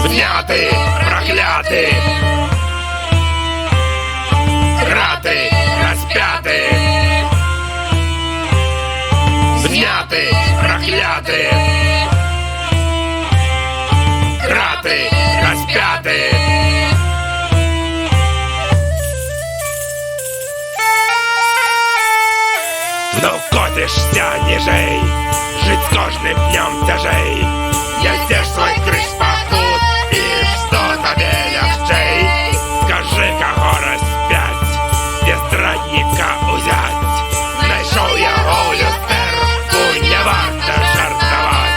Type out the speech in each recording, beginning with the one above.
Зняти, прокляти, грати, розп'яти. Зняти, прокляти, грати, розп'яти. Ну котишься ніжей, жить з кожним днем тяжей. Я здесь свой крыш пахнут, и что тебе легчей? Скажи, кого распять, без зрадника узять. Найшов я у люстерку, не варто жартовать.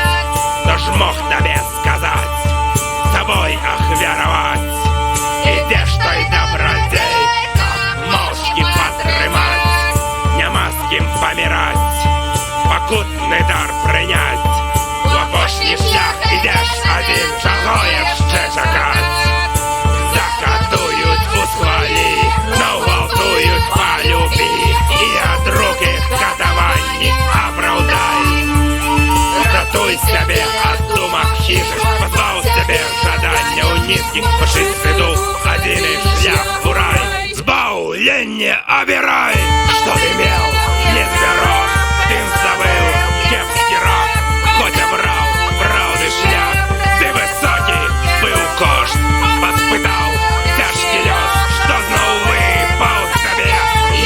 Но ж мог тебе сказать, с тобой ахвяровать. И де ж той добродей, мовчки потримать. Нема з ким помирать, покутний дар прийнять. В опошній шлях ідеш один, чого ще чекать. Закатують у схвалі, но гвалтують по любі. І от руки катаванні оправдай. Рятуй себе от думок хижих, позвал себе жадання у низких. Пошить среду, один и шлях в рай. Збавлення обирай, что ты имел, не зберог. Тим забыл кепський рок, хоть обрав правди шлях. Ти високий, был кошт, поспитав тяжкий лед, что знов випав тебе.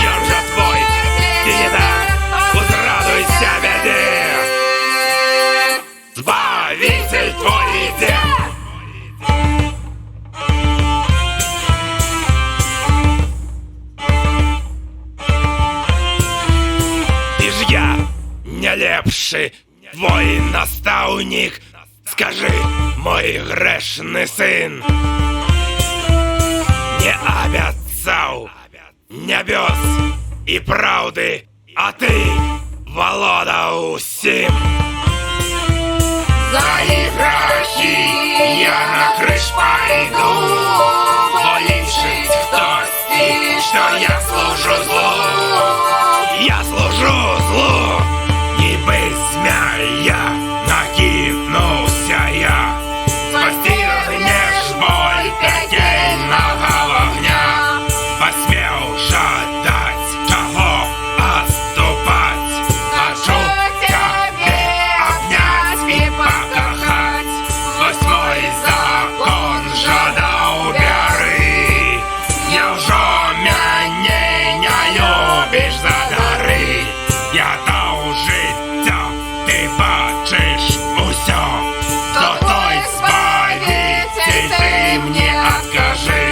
Йоржа твой, ти не так, возрадуйся беде. Збавитель твой іде. Не лепший твой наставник, скажи, мой грешный сын, не обяцал небес и правды, а ты володал усім. За их грехи я на крыш пойду, волившись хтось, что я служу злу. Я служу злу. И безмя накинувся я. Постигнешь боль пекельного огня. Посмел жадать, чего отступать. Хочу тебе обнять и покохать. Восьмой закон жадал беры. Я уже меня не любишь за дары. Я життя, ти бачиш усьо, то той збавитель, ти мені откажи.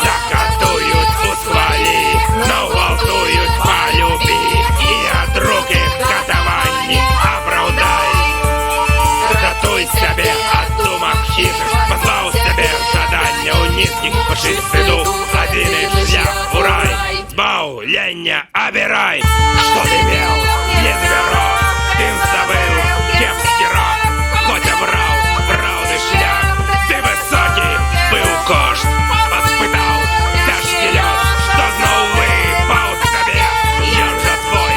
Закатують у схвалі, но гвалтують по любі. І от руки катаванні оправдай. Рятуй себе от думок хижих, позвал себе жадання у низких. Пошить среду, один и шлях в рай. Збавлення обирай, что ты имел, не зберог. Тим забыл кепський рок, хоть обрав правди шлях. Ти високий, был кошт, поспитав тяжкий лед, что знов випав тебе. Йоржа твой,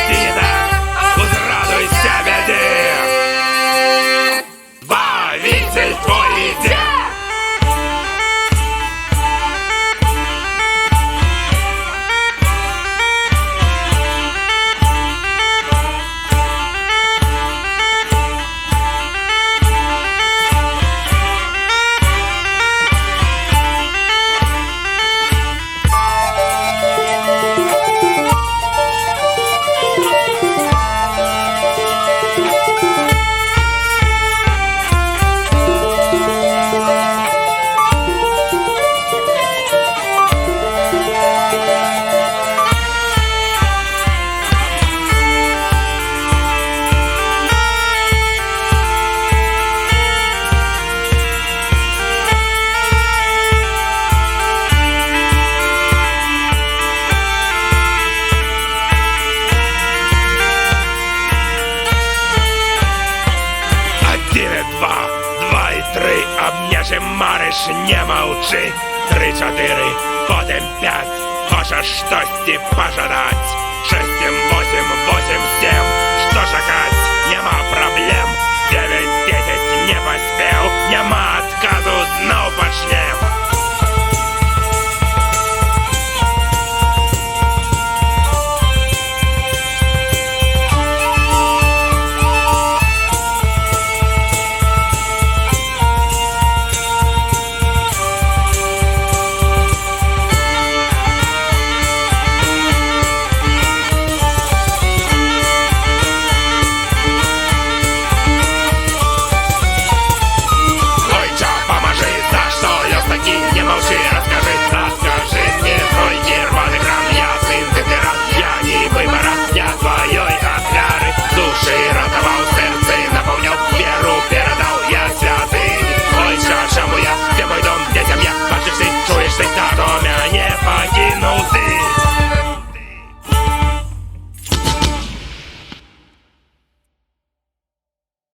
ти не так, возрадуйся беде. Збавитель твой іде. Обняже мариш, не молчи. 3-4, потім 5. Хочеш щось пожадать. 6